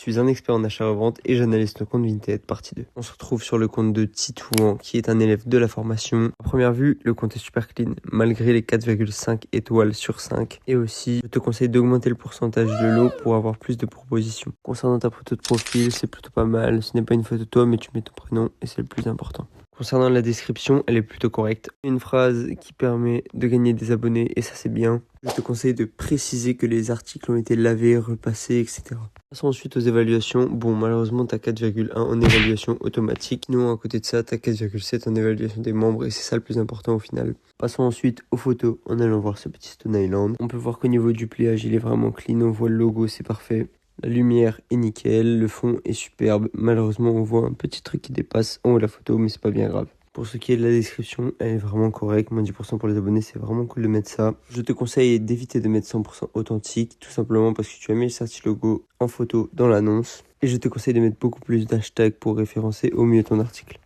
Je suis un expert en achat-revente et j'analyse ton compte Vinted, partie 2. On se retrouve sur le compte de Titouan, qui est un élève de la formation. À première vue, le compte est super clean, malgré les 4,5 étoiles sur 5. Et aussi, je te conseille d'augmenter le pourcentage de lot pour avoir plus de propositions. Concernant ta photo de profil, c'est plutôt pas mal. Ce n'est pas une photo de toi, mais tu mets ton prénom et c'est le plus important. Concernant la description, elle est plutôt correcte. Une phrase qui permet de gagner des abonnés et ça c'est bien. Je te conseille de préciser que les articles ont été lavés, repassés, etc. Passons ensuite aux évaluations. Bon, malheureusement, t'as 4,1 en évaluation automatique. Sinon, à côté de ça, t'as 4,7 en évaluation des membres et c'est ça le plus important au final. Passons ensuite aux photos en allant voir ce petit Stone Island. On peut voir qu'au niveau du pliage, il est vraiment clean. On voit le logo, c'est parfait. La lumière est nickel, le fond est superbe. Malheureusement, on voit un petit truc qui dépasse en haut de la photo, mais c'est pas bien grave. Pour ce qui est de la description, elle est vraiment correcte. Moins 10% pour les abonnés, c'est vraiment cool de mettre ça. Je te conseille d'éviter de mettre 100% authentique, tout simplement parce que tu as mis le certi logo en photo dans l'annonce. Et je te conseille de mettre beaucoup plus d'hashtags pour référencer au mieux ton article.